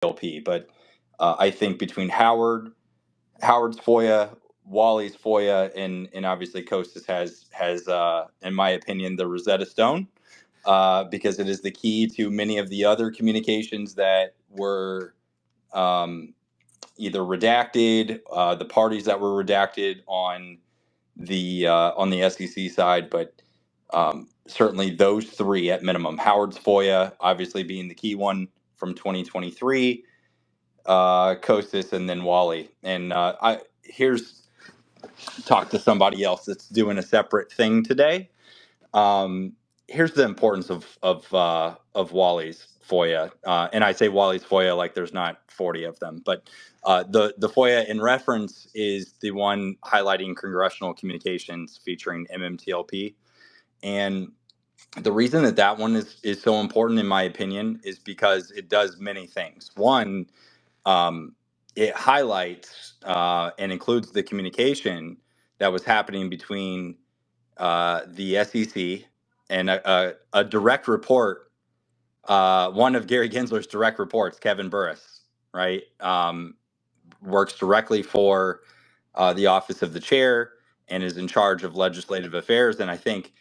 MMTLP. But I think between Howard's FOIA, Wally's FOIA, and obviously Costas has in my opinion, the Rosetta Stone, because it is the key to many of the other communications that were either redacted, the parties that were redacted on the SEC side, but certainly those three at minimum. Howard's FOIA obviously being the key one from 2023, Costas, and then Wally. And here's talk to somebody else that's doing a separate thing today. Here's the importance of Wally's FOIA, and I say Wally's FOIA like there's not 40 of them, but the FOIA in reference is the one highlighting congressional communications featuring MMTLP, and the reason that one is so important, in my opinion, is because it does many things. One, it highlights and includes the communication that was happening between the SEC and a direct report, one of Gary Gensler's direct reports, Kevin Burris, right, works directly for the office of the chair and is in charge of legislative affairs, and I think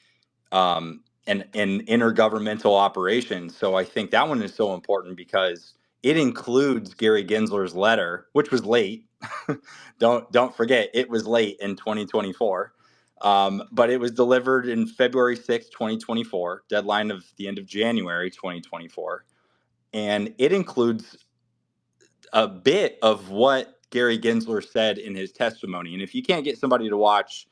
and intergovernmental operations. So I think that one is so important because it includes Gary Gensler's letter, which was late. Don't forget, it was late in 2024. But it was delivered in February 6, 2024, deadline of the end of January 2024. And it includes a bit of what Gary Gensler said in his testimony. And if you can't get somebody to watch,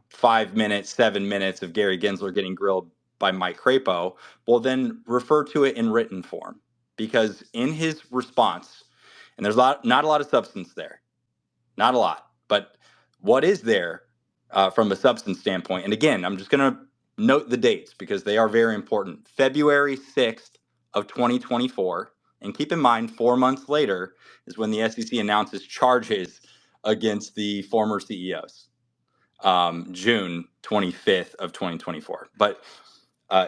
5 minutes, 7 minutes of Gary Gensler getting grilled by Mike Crapo, well, then refer to it in written form. Because in his response, and there's not a lot of substance there, not a lot, but what is there from a substance standpoint? And again, I'm just going to note the dates because they are very important. February 6th of 2024, and keep in mind, 4 months later is when the SEC announces charges against the former CEOs. June 25th of 2024. But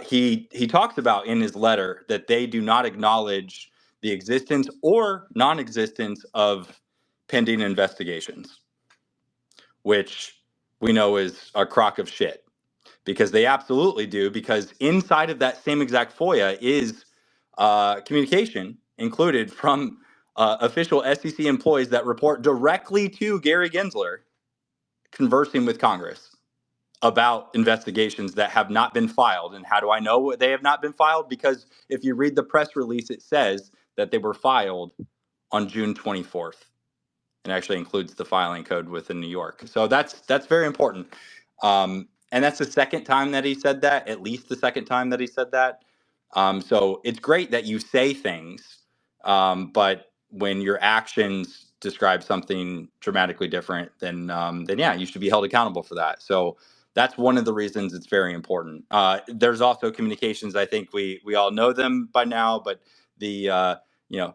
he talks about in his letter that they do not acknowledge the existence or non-existence of pending investigations, which we know is a crock of shit, because they absolutely do, because inside of that same exact FOIA is communication included from official SEC employees that report directly to Gary Gensler conversing with Congress about investigations that have not been filed. And how do I know they have not been filed? Because if you read the press release, it says that they were filed on June 24th. It actually includes the filing code within New York. So that's very important. And that's the second time that he said that, at least the second time that he said that. So it's great that you say things, but when your actions describe something dramatically different, then yeah, you should be held accountable for that. So that's one of the reasons it's very important. There's also communications. I think we all know them by now, but the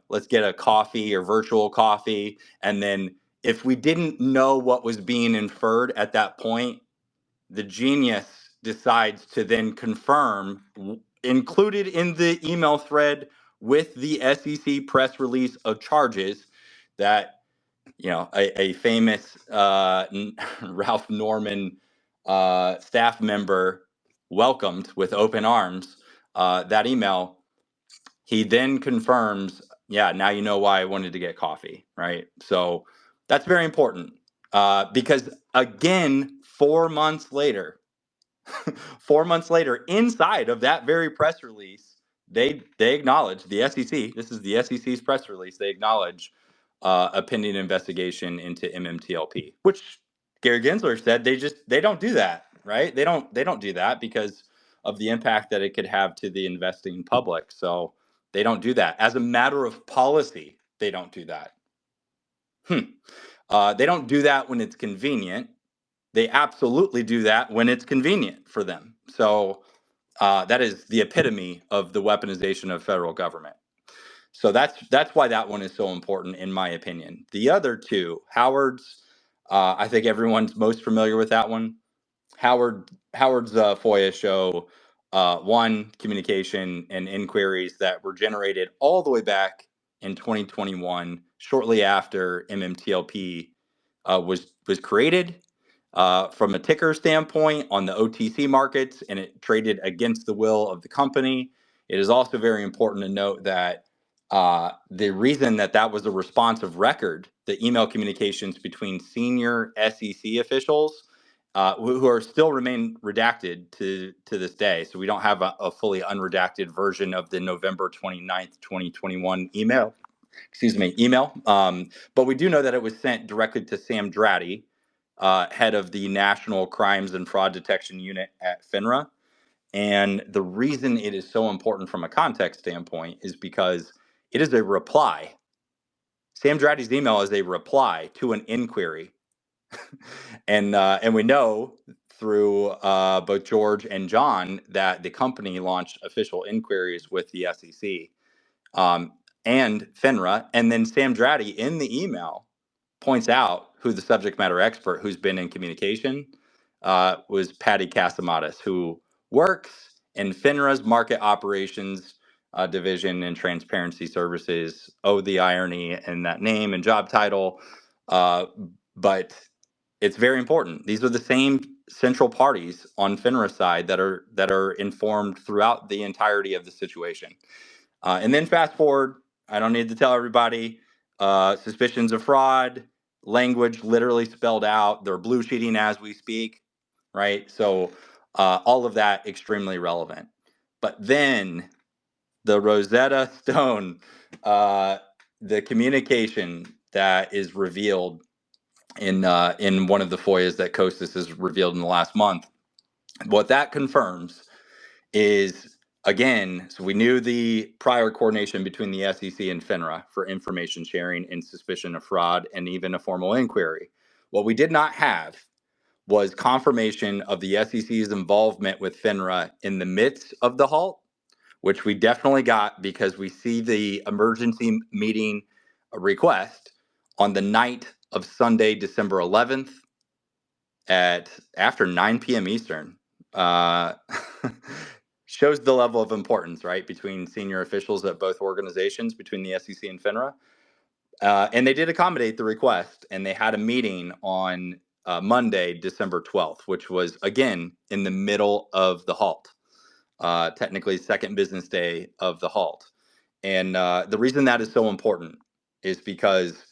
let's get a coffee or virtual coffee, and then if we didn't know what was being inferred at that point, the genius decides to then confirm, included in the email thread with the SEC press release of charges, that a famous Ralph Norman staff member welcomed with open arms that email. He then confirms, yeah, now you know why I wanted to get coffee, right? So that's very important because, again, 4 months later, 4 months later, inside of that very press release, they acknowledge, the SEC, this is the SEC's press release, they acknowledge a pending investigation into MMTLP, which Gary Gensler said they don't do that, right? They don't do that because of the impact that it could have to the investing public. So they don't do that. As a matter of policy, they don't do that. They don't do that when it's convenient. They absolutely do that when it's convenient for them. So that is the epitome of the weaponization of federal government. So that's why that one is so important, in my opinion. The other two, Howard's, I think everyone's most familiar with that one. Howard's FOIA show one, communication and inquiries that were generated all the way back in 2021, shortly after MMTLP was created. From a ticker standpoint on the OTC markets, and it traded against the will of the company. It is also very important to note that the reason that that was a response of record, the email communications between senior SEC officials who are still remain redacted to this day. So we don't have a fully unredacted version of the November 29th, 2021 email. But we do know that it was sent directly to Sam Dratty, head of the National Crimes and Fraud Detection Unit at FINRA. And the reason it is so important from a context standpoint is because it is a reply. Sam Dratty's email is a reply to an inquiry. And we know through both George and John that the company launched official inquiries with the SEC and FINRA. And then Sam Dratty in the email points out who the subject matter expert who's been in communication was Patty Casamatis, who works in FINRA's market operations division and transparency services. Oh, the irony in that name and job title. But it's very important. These are the same central parties on FINRA side that are informed throughout the entirety of the situation. And then fast forward, I don't need to tell everybody, suspicions of fraud, language literally spelled out. They're blue sheeting as we speak, right? So all of that extremely relevant. But then the Rosetta Stone, the communication that is revealed in one of the FOIAs that COSTIS has revealed in the last month, what that confirms is, again, so we knew the prior coordination between the SEC and FINRA for information sharing in suspicion of fraud and even a formal inquiry. What we did not have was confirmation of the SEC's involvement with FINRA in the midst of the halt, which we definitely got because we see the emergency meeting request on the night of Sunday, December 11th at after 9 p.m. Eastern. Shows the level of importance, right, between senior officials at both organizations, between the SEC and FINRA. And they did accommodate the request, and they had a meeting on Monday, December 12th, which was, again, in the middle of the halt, technically second business day of the halt. And the reason that is so important is because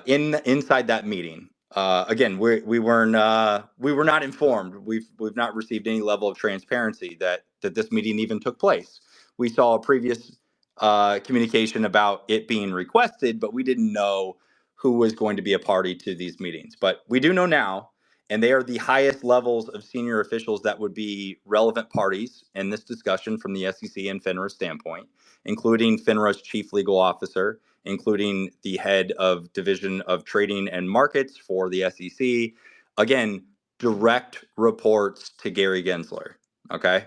inside that meeting, again, we were not informed. We've not received any level of transparency that this meeting even took place. We saw a previous communication about it being requested, but we didn't know who was going to be a party to these meetings. But we do know now, and they are the highest levels of senior officials that would be relevant parties in this discussion from the SEC and FINRA standpoint, including FINRA's chief legal officer, including the head of Division of Trading and Markets for the SEC. Again, direct reports to Gary Gensler. Okay.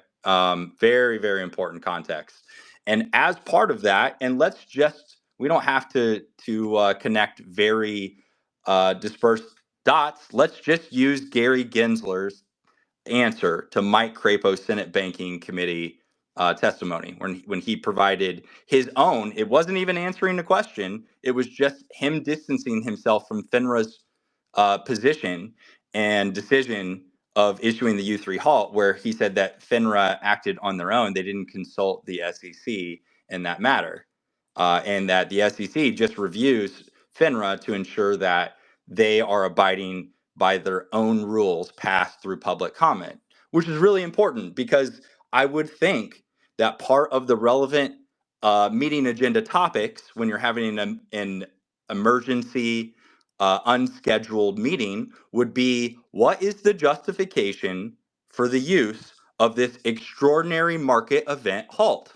Very, very important context. And as part of that, and we don't have to connect very dispersed dots. Let's just use Gary Gensler's answer to Mike Crapo Senate Banking Committee testimony when he provided his own. It wasn't even answering the question. It was just him distancing himself from FINRA's position and decision of issuing the U3 halt, where he said that FINRA acted on their own. They didn't consult the SEC in that matter, and that the SEC just reviews FINRA to ensure that they are abiding by their own rules passed through public comment, which is really important because I would think that part of the relevant meeting agenda topics when you're having an emergency unscheduled meeting would be, what is the justification for the use of this extraordinary market event halt?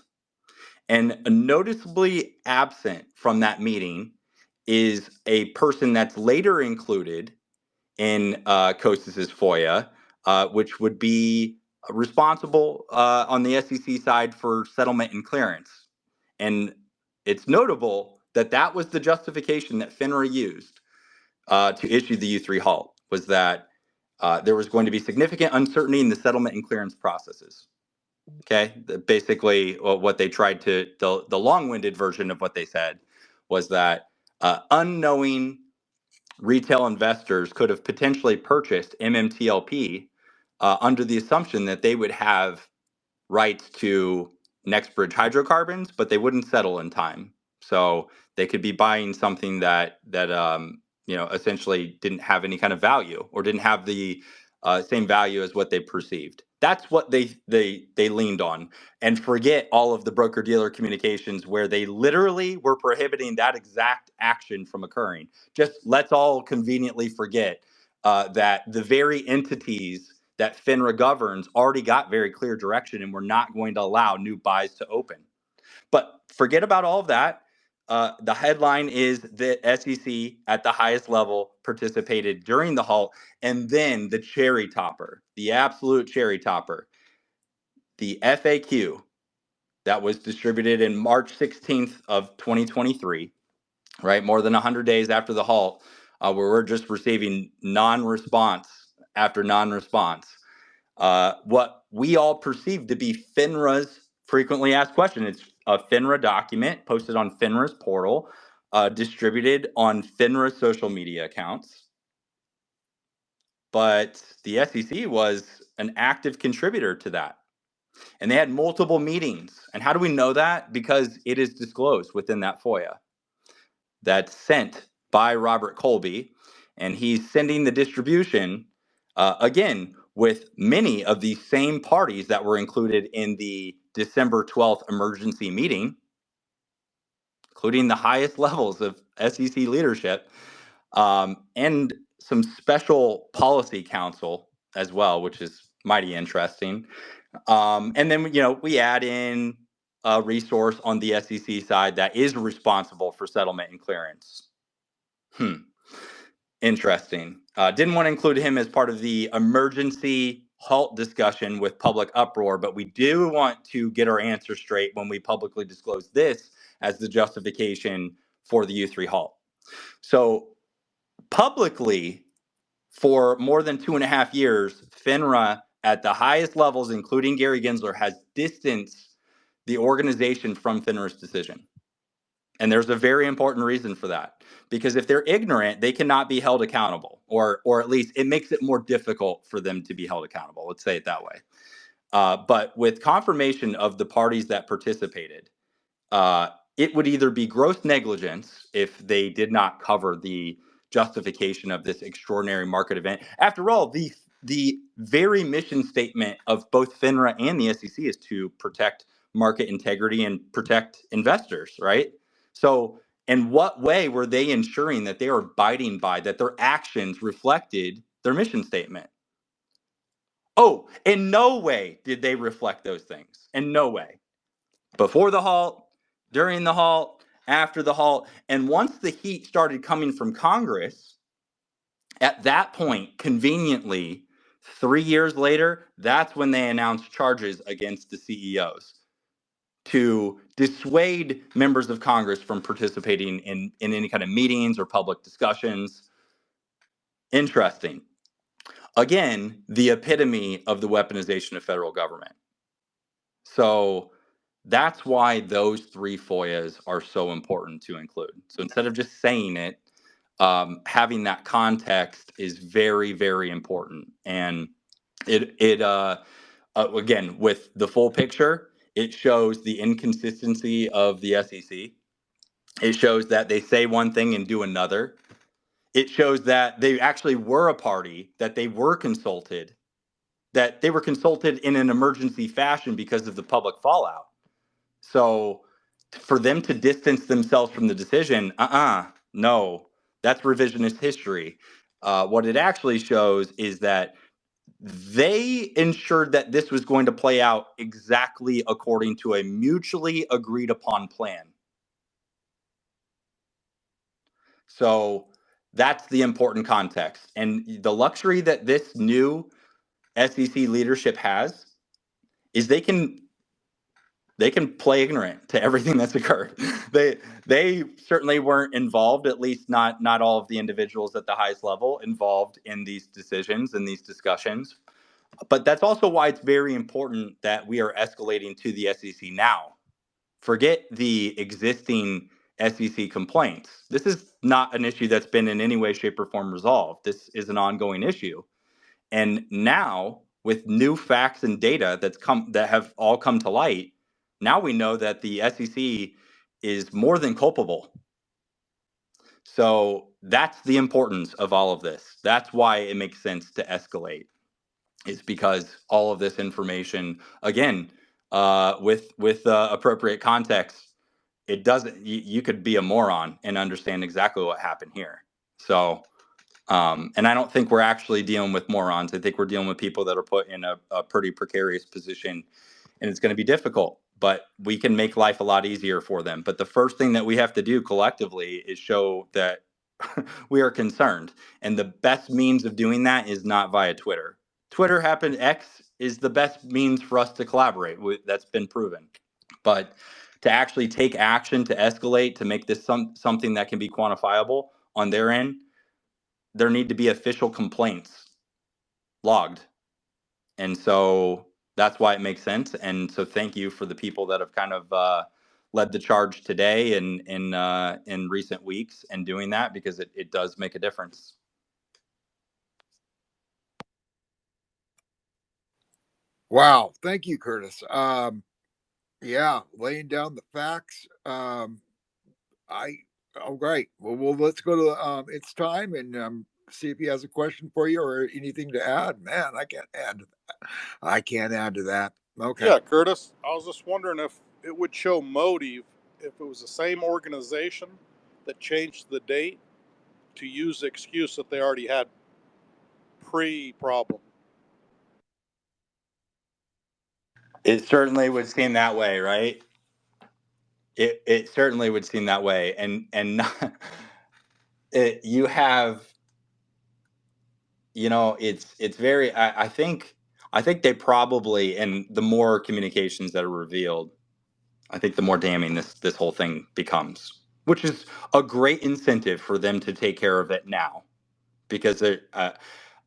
And noticeably absent from that meeting is a person that's later included in COSTIS's FOIA, which would be responsible on the SEC side for settlement and clearance. And it's notable that that was the justification that FINRA used to issue the U3 halt, was that there was going to be significant uncertainty in the settlement and clearance processes. Okay, basically what they tried to, the long-winded version of what they said was that unknowing retail investors could have potentially purchased MMTLP under the assumption that they would have rights to next bridge hydrocarbons, but they wouldn't settle in time. So they could be buying something that essentially didn't have any kind of value or didn't have the same value as what they perceived. That's what they leaned on, and forget all of the broker dealer communications where they literally were prohibiting that exact action from occurring. Just let's all conveniently forget that the very entities that FINRA governs already got very clear direction, and we're not going to allow new buys to open. But forget about all of that. The headline is that SEC at the highest level participated during the halt, and then the cherry topper, the absolute cherry topper, the FAQ that was distributed in March 16th of 2023, right? More than 100 days after the halt, where we're just receiving non-response after non-response. What we all perceive to be FINRA's frequently asked question. It's a FINRA document posted on FINRA's portal, distributed on FINRA's social media accounts. But the SEC was an active contributor to that. And they had multiple meetings. And how do we know that? Because it is disclosed within that FOIA that's sent by Robert Colby. And he's sending the distribution, again, with many of the same parties that were included in the December 12th emergency meeting, including the highest levels of SEC leadership, and some special policy counsel as well, which is mighty interesting. And then, we add in a resource on the SEC side that is responsible for settlement and clearance. Interesting. Didn't want to include him as part of the emergency halt discussion with public uproar, but we do want to get our answer straight when we publicly disclose this as the justification for the U3 halt. So publicly, for more than 2.5 years, FINRA at the highest levels, including Gary Gensler, has distanced the organization from FINRA's decision. And there's a very important reason for that, because if they're ignorant, they cannot be held accountable, or at least it makes it more difficult for them to be held accountable. Let's say it that way. But with confirmation of the parties that participated, it would either be gross negligence if they did not cover the justification of this extraordinary market event. After all, the very mission statement of both FINRA and the SEC is to protect market integrity and protect investors, right? So in what way were they ensuring that they are abiding by, that their actions reflected their mission statement? Oh, in no way did they reflect those things. In no way. Before the halt, during the halt, after the halt, and once the heat started coming from Congress, at that point, conveniently, 3 years later, that's when they announced charges against the CEOs to dissuade members of Congress from participating in any kind of meetings or public discussions. Interesting. Again, the epitome of the weaponization of federal government. So that's why those 3 FOIAs are so important to include. So instead of just saying it, having that context is very, very important. And it again, with the full picture, it shows the inconsistency of the SEC. It shows that they say one thing and do another. It shows that they actually were a party, that they were consulted, in an emergency fashion because of the public fallout. So for them to distance themselves from the decision, no, that's revisionist history. What it actually shows is that they ensured that this was going to play out exactly according to a mutually agreed upon plan. So that's the important context. And the luxury that this new SEC leadership has is they can play ignorant to everything that's occurred. They certainly weren't involved, at least not all of the individuals at the highest level involved in these decisions and these discussions. But that's also why it's very important that we are escalating to the SEC now. Forget the existing SEC complaints. This is not an issue that's been in any way, shape, or form resolved. This is an ongoing issue. And now, with new facts and data that have all come to light, now we know that the SEC is more than culpable. So that's the importance of all of this. That's why it makes sense to escalate. Is because all of this information, again, with appropriate context, it doesn't. You could be a moron and understand exactly what happened here. So. And I don't think we're actually dealing with morons. I think we're dealing with people that are put in a pretty precarious position, and it's going to be difficult, but we can make life a lot easier for them. But the first thing that we have to do collectively is show that we are concerned. And the best means of doing that is not via Twitter. Twitter happened, X is the best means for us to collaborate. That's been proven. But to actually take action, to escalate, to make this something that can be quantifiable on their end, there need to be official complaints logged. And so that's why it makes sense. And so thank you for the people that have kind of led the charge today and in recent weeks and doing that, because it does make a difference. Wow. Thank you, Curtis. Yeah, laying down the facts. All right. Well, let's go to it's time and see if he has a question for you or anything to add. Man, I can't add to that. I can't add to that. Okay. Yeah, Curtis, I was just wondering if it would show motive if it was the same organization that changed the date to use the excuse that they already had pre-problem. It certainly would seem that way, right? It certainly would seem that way. And not, you have, it's very, I think they probably, and the more communications that are revealed, I think the more damning this whole thing becomes, which is a great incentive for them to take care of it now, because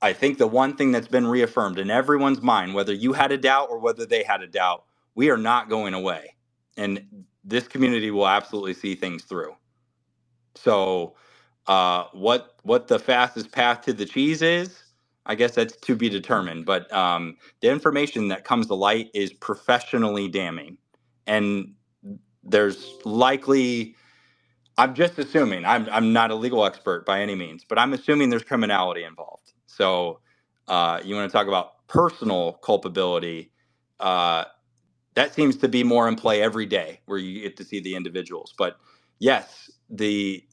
I think the one thing that's been reaffirmed in everyone's mind, whether you had a doubt or whether they had a doubt, we are not going away, and this community will absolutely see things through. So, what the fastest path to the cheese is, I guess that's to be determined. But the information that comes to light is professionally damning, and there's likely. I'm just assuming. I'm not a legal expert by any means, but I'm assuming there's criminality involved. So, you want to talk about personal culpability? That seems to be more in play every day, where you get to see the individuals. But yes, the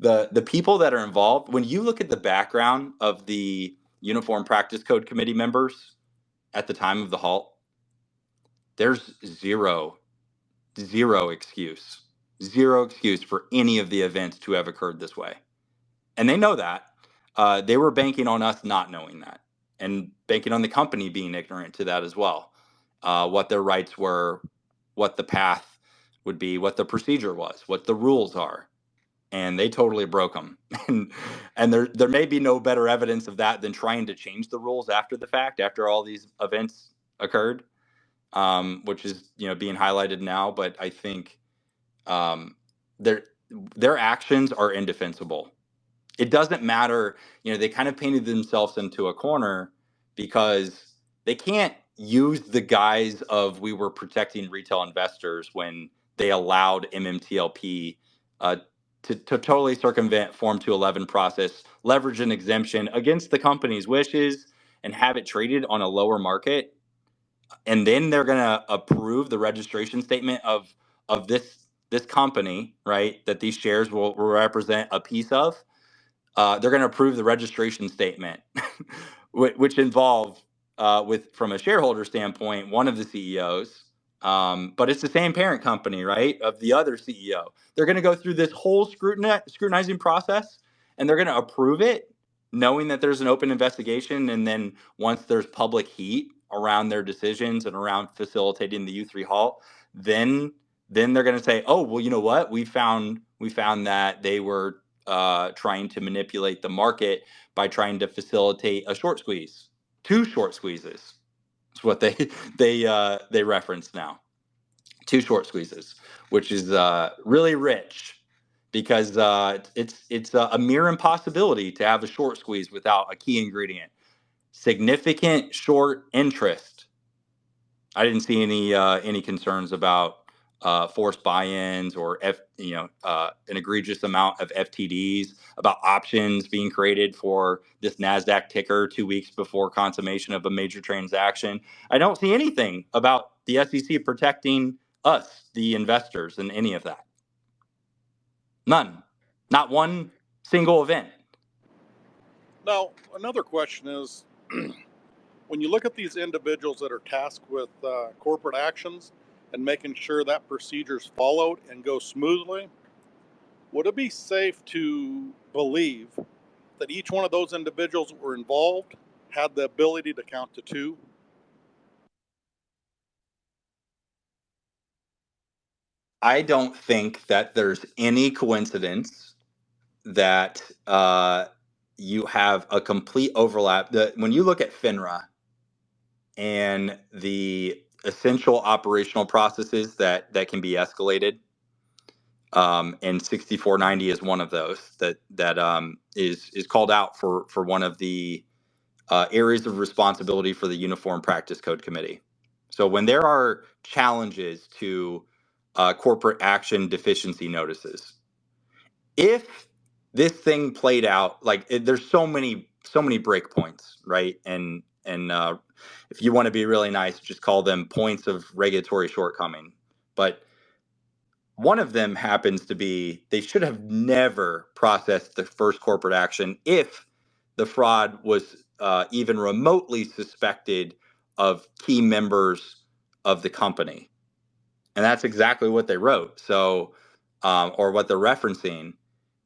the people that are involved, when you look at the background of the Uniform Practice Code Committee members at the time of the halt, there's zero excuse for any of the events to have occurred this way, and they know that. They were banking on us not knowing that, and banking on the company being ignorant to that as well. What their rights were, what the path would be, what the procedure was, what the rules are, and they totally broke them. And there may be no better evidence of that than trying to change the rules after the fact, after all these events occurred, which is being highlighted now. But I think their actions are indefensible. It doesn't matter. They kind of painted themselves into a corner because they can't use the guise of we were protecting retail investors when they allowed MMTLP to totally circumvent Form 211 process, leverage an exemption against the company's wishes, and have it traded on a lower market. And then they're going to approve the registration statement of this company, right? That these shares will represent a piece of. They're going to approve the registration statement, which involve, from a shareholder standpoint, one of the CEOs, but it's the same parent company, right, of the other CEO. They're going to go through this whole scrutinizing process, and they're going to approve it, knowing that there's an open investigation. And then once there's public heat around their decisions and around facilitating the U3 halt, then they're going to say, oh, well, you know what? We found that they were trying to manipulate the market by trying to facilitate a short squeeze, 2 short squeezes. It's what they reference now. 2 short squeezes, which is really rich because it's a mere impossibility to have a short squeeze without a key ingredient. Significant short interest. I didn't see any concerns about forced buy-ins or an egregious amount of FTDs, about options being created for this NASDAQ ticker 2 weeks before consummation of a major transaction. I don't see anything about the SEC protecting us, the investors, in any of that. None. Not one single event. Now, another question is, when you look at these individuals that are tasked with corporate actions and making sure that procedure's followed and goes smoothly, would it be safe to believe that each one of those individuals that were involved had the ability to count to 2? I don't think that there's any coincidence that you have a complete overlap. When you look at FINRA and the essential operational processes that can be escalated, and 6490 is one of those that is called out for one of the areas of responsibility for the Uniform Practice Code Committee. So when there are challenges to corporate action deficiency notices, if this thing played out there's so many breakpoints, right? And if you want to be really nice, just call them points of regulatory shortcoming. But one of them happens to be they should have never processed the first corporate action if the fraud was even remotely suspected of key members of the company. And that's exactly what they wrote. So, or what they're referencing.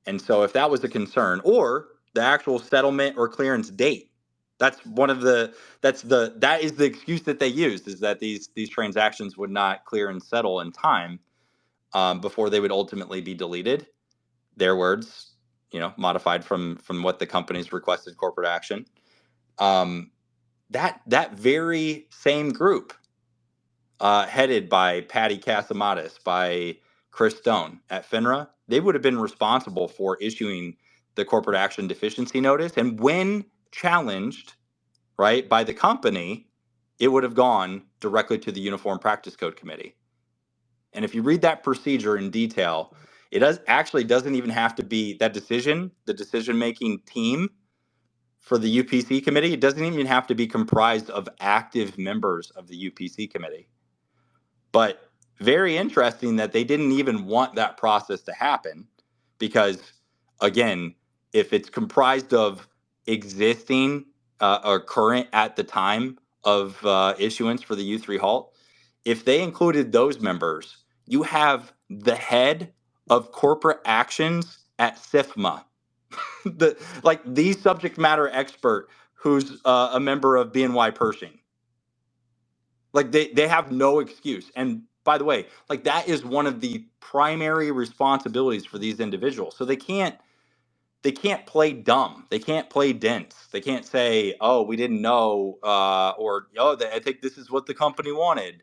And so if that was a concern, or the actual settlement or clearance date, that is the excuse that they used, is that these transactions would not clear and settle in time before they would ultimately be deleted. Their words, modified from what the company's requested corporate action. That very same group, headed by Patty Casamatis, by Chris Stone at FINRA, they would have been responsible for issuing the corporate action deficiency notice. And when challenged, right, by the company, it would have gone directly to the Uniform Practice Code Committee. And if you read that procedure in detail, it doesn't even have to be that decision, the decision-making team for the UPC committee. It doesn't even have to be comprised of active members of the UPC committee. But very interesting that they didn't even want that process to happen, because, again, if it's comprised of existing or current at the time of issuance for the U3 halt, if they included those members, you have the head of corporate actions at SIFMA, the subject matter expert who's a member of BNY Pershing. They have no excuse. And by the way, that is one of the primary responsibilities for these individuals. So they can't play dumb. They can't play dense. They can't say, "Oh, we didn't know," or I think this is what the company wanted.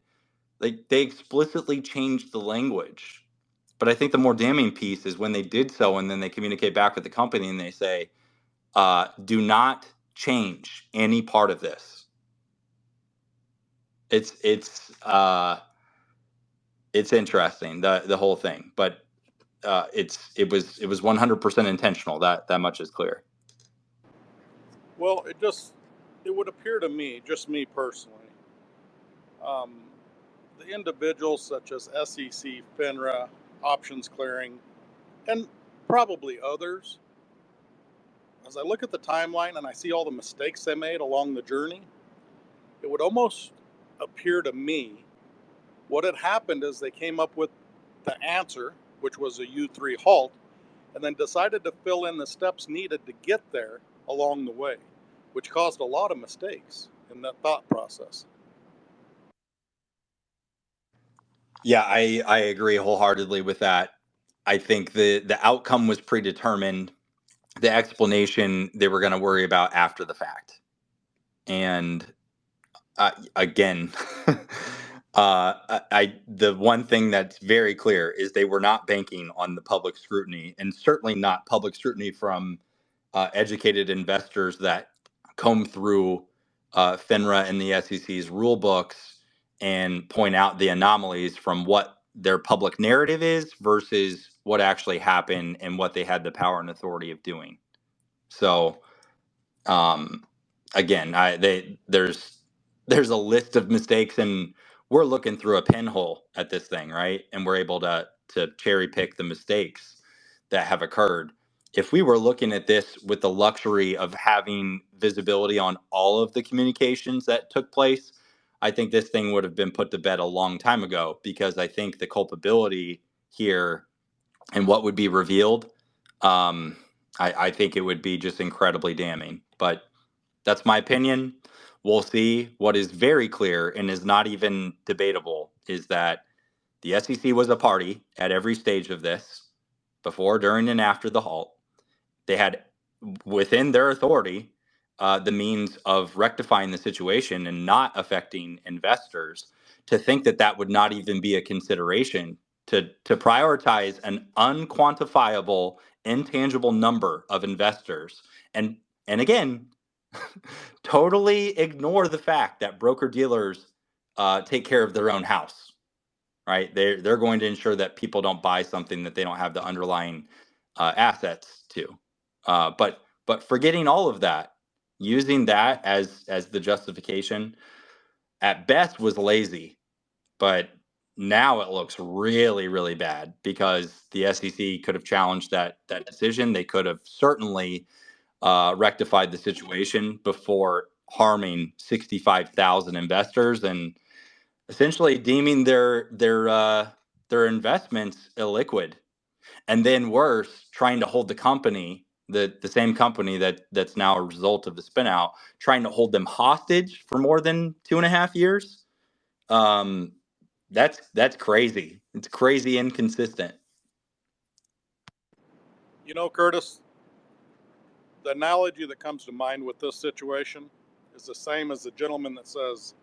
They explicitly changed the language. But I think the more damning piece is when they did so, and then they communicate back with the company and they say, "Do not change any part of this." It's interesting, the whole thing, but it was 100% intentional. That much is clear. Well, it would appear to me, just me personally, the individuals such as SEC, FINRA, options clearing, and probably others, as I look at the timeline and I see all the mistakes they made along the journey, it would almost appear to me what had happened is they came up with the answer, which was a U3 halt, and then decided to fill in the steps needed to get there along the way, which caused a lot of mistakes in that thought process. Yeah, I agree wholeheartedly with that. I think the outcome was predetermined. The explanation they were going to worry about after the fact. And again, The one thing that's very clear is they were not banking on the public scrutiny, and certainly not public scrutiny from educated investors that comb through FINRA and the SEC's rule books and point out the anomalies from what their public narrative is versus what actually happened and what they had the power and authority of doing. So, again, there's a list of mistakes, and we're looking through a pinhole at this thing, right? And we're able to cherry pick the mistakes that have occurred. If we were looking at this with the luxury of having visibility on all of the communications that took place, I think this thing would have been put to bed a long time ago, because I think the culpability here and what would be revealed, I think it would be just incredibly damning. But that's my opinion. We'll see. What is very clear and is not even debatable is that the SEC was a party at every stage of this, before, during, and after the halt. They had within their authority the means of rectifying the situation and not affecting investors. To think that that would not even be a consideration, to prioritize an unquantifiable, intangible number of investors, and again, totally ignore the fact that broker dealers take care of their own house, right? They're going to ensure that people don't buy something that they don't have the underlying assets to. But forgetting all of that, using that as the justification, at best was lazy. But now it looks really, really bad, because the SEC could have challenged that decision. They could have certainly rectified the situation before harming 65,000 investors and essentially deeming their investments illiquid. And then worse, trying to hold the company, the same company that's now a result of the spinout, trying to hold them hostage for more than 2.5 years. That's crazy. It's crazy inconsistent. You know, Curtis, the analogy that comes to mind with this situation is the same as the gentleman that says,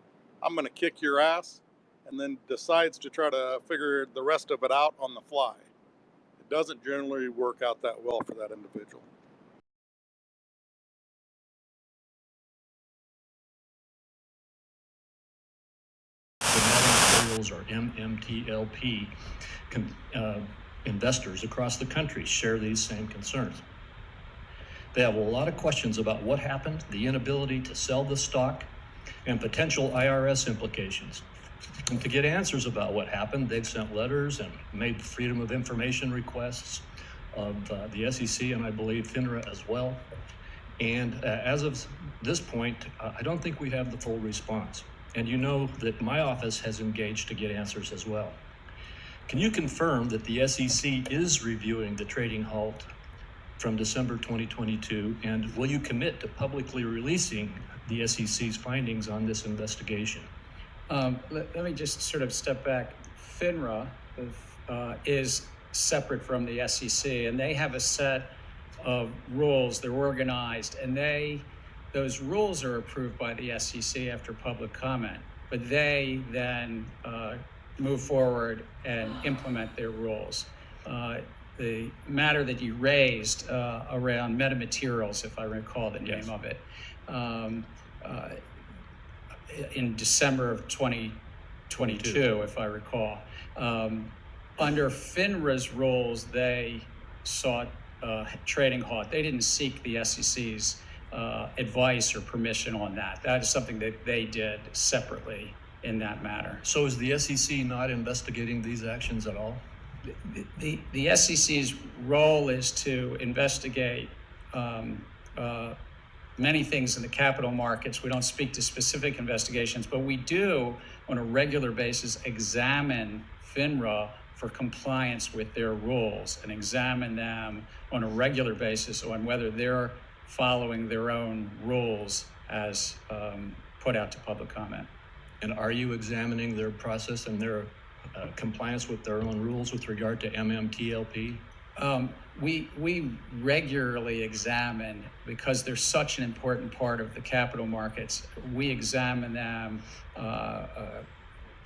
I'm going to kick your ass, and then decides to try to figure the rest of it out on the fly. It doesn't generally work out that well for that individual. Materials, or MMTLP, investors across the country share these same concerns. They have a lot of questions about what happened, the inability to sell the stock, and potential IRS implications. And to get answers about what happened, they've sent letters and made freedom of information requests of the SEC and I believe FINRA as well. And as of this point, I don't think we have the full response. And you know that my office has engaged to get answers as well. Can you confirm that the SEC is reviewing the trading halt from December 2022, and will you commit to publicly releasing the SEC's findings on this investigation? Let me just sort of step back. FINRA is separate from the SEC, and they have a set of rules. They're organized, and those rules are approved by the SEC after public comment, but they then move forward and implement their rules. The matter that you raised around metamaterials, if I recall the name of it, in December of 2022, if I recall. Under FINRA's rules, they sought trading halt. They didn't seek the SEC's advice or permission on that. That is something that they did separately in that matter. So is the SEC not investigating these actions at all? The SEC's role is to investigate many things in the capital markets. We don't speak to specific investigations, but we do on a regular basis examine FINRA for compliance with their rules and examine them on a regular basis on whether they're following their own rules as put out to public comment. And are you examining their process and their compliance with their own rules with regard to MMTLP? We regularly examine, because they're such an important part of the capital markets, we examine them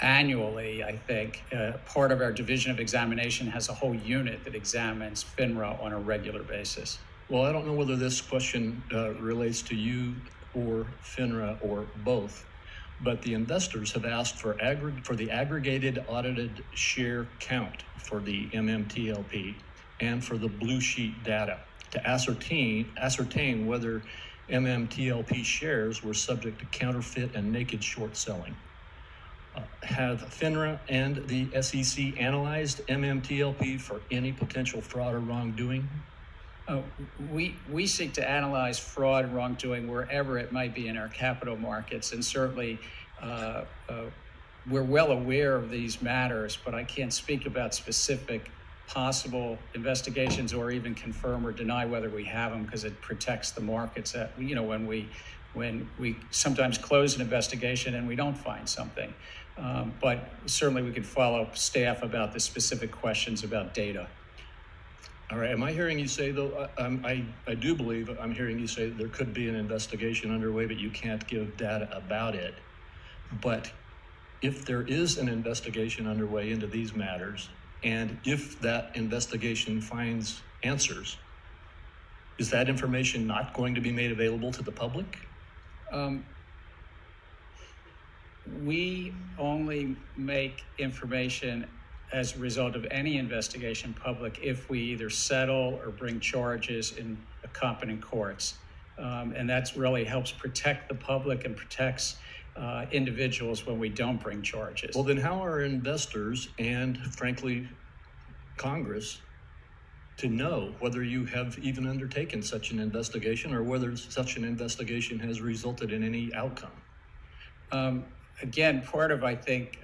annually, I think. Part of our Division of Examination has a whole unit that examines FINRA on a regular basis. Well, I don't know whether this question relates to you or FINRA or both, but the investors have asked for the aggregated audited share count for the MMTLP and for the blue sheet data to ascertain whether MMTLP shares were subject to counterfeit and naked short selling. Have FINRA and the SEC analyzed MMTLP for any potential fraud or wrongdoing? We seek to analyze fraud and wrongdoing wherever it might be in our capital markets, and certainly we're well aware of these matters, but I can't speak about specific possible investigations or even confirm or deny whether we have them, because it protects the markets. That, you know, when we sometimes close an investigation and we don't find something, but certainly we could follow up staff about the specific questions about data. All right. Am I hearing you say, though, I do believe I'm hearing you say that there could be an investigation underway, but you can't give data about it. But if there is an investigation underway into these matters, and if that investigation finds answers, is that information not going to be made available to the public? We only make information as a result of any investigation public if we either settle or bring charges in competent courts. And that's really helps protect the public and protects individuals when we don't bring charges. Well, then how are investors and, frankly, Congress to know whether you have even undertaken such an investigation or whether such an investigation has resulted in any outcome? Again, part of, I think,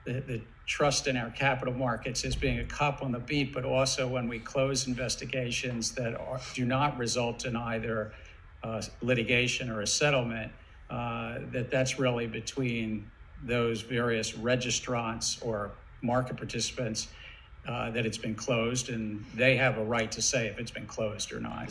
the trust in our capital markets is being a cop on the beat, but also when we close investigations that do not result in either litigation or a settlement, that's really between those various registrants or market participants that it's been closed, and they have a right to say if it's been closed or not.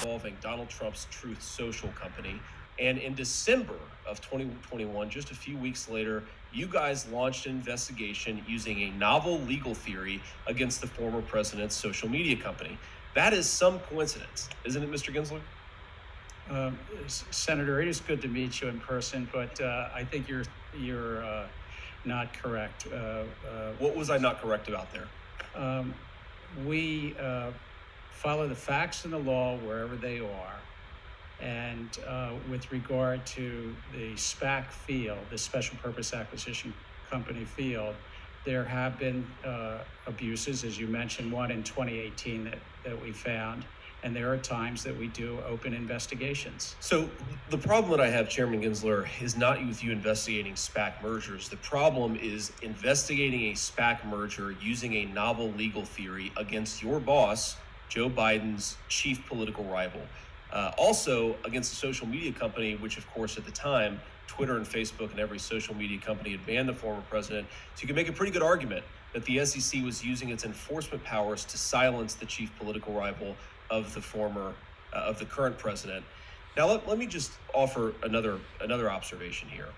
Involving Donald Trump's Truth Social company. And in December of 2021, just a few weeks later, you guys launched an investigation using a novel legal theory against the former president's social media company. That is some coincidence, isn't it, Mr. Gensler? Senator, it is good to meet you in person, but I think you're not correct. What was I not correct about there? We follow the facts and the law wherever they are. And with regard to the SPAC field, the Special Purpose Acquisition Company field, there have been abuses, as you mentioned, one in 2018 that we found. And there are times that we do open investigations. So the problem that I have, Chairman Gensler, is not with you investigating SPAC mergers. The problem is investigating a SPAC merger using a novel legal theory against your boss, Joe Biden's chief political rival. Also against a social media company, which of course at the time, Twitter and Facebook and every social media company had banned the former president. So you can make a pretty good argument that the SEC was using its enforcement powers to silence the chief political rival of the current president. Now let me just offer another observation here.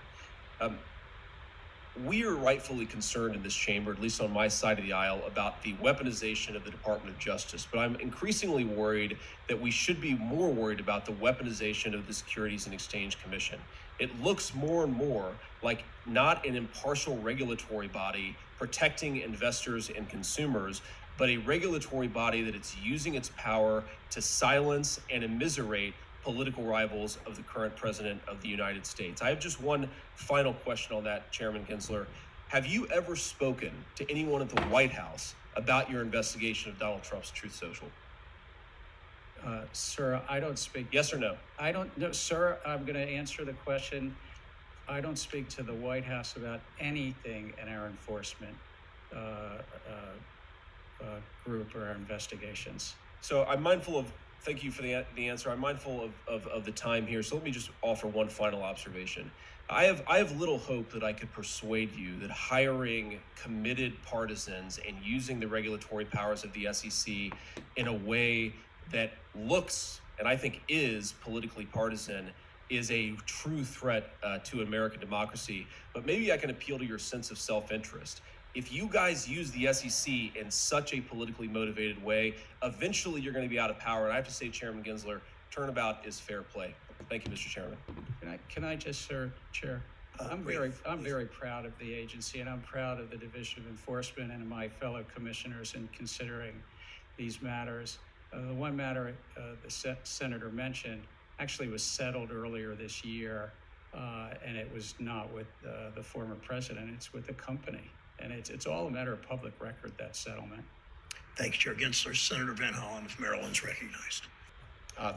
We are rightfully concerned in this chamber, at least on my side of the aisle, about the weaponization of the Department of Justice. But I'm increasingly worried that we should be more worried about the weaponization of the Securities and Exchange Commission. It looks more and more like not an impartial regulatory body protecting investors and consumers, but a regulatory body that it's using its power to silence and immiserate political rivals of the current president of the United States. I have just one final question on that, Chairman Gensler. Have you ever spoken to anyone at the White House about your investigation of Donald Trump's Truth Social? Sir, I don't speak. Yes or no? I don't know, sir. I'm going to answer the question. I don't speak to the White House about anything in our enforcement group or our investigations. So I'm mindful of, thank you for the answer. I'm mindful of the time here. So let me just offer one final observation. I have little hope that I could persuade you that hiring committed partisans and using the regulatory powers of the SEC in a way that looks, and I think is, politically partisan is a true threat to American democracy. But maybe I can appeal to your sense of self-interest. If you guys use the SEC in such a politically motivated way, eventually you're going to be out of power. And I have to say, Chairman Gensler, turnabout is fair play. Thank you, Mr. Chairman. Can I just, sir, Chair? I'm very proud of the agency, and I'm proud of the Division of Enforcement and my fellow commissioners in considering these matters. The one matter the Senator mentioned actually was settled earlier this year, and it was not with the former president, it's with the company. And it's all a matter of public record, that settlement. Thanks, Chair Gensler. Senator Van Hollen of Maryland's recognized.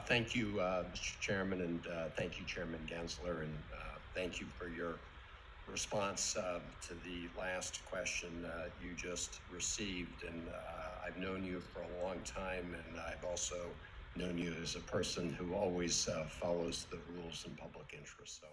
Thank you, Mr. Chairman, and thank you, Chairman Gensler, and thank you for your response to the last question you just received. And I've known you for a long time, and I've also known you as a person who always follows the rules in public interest. So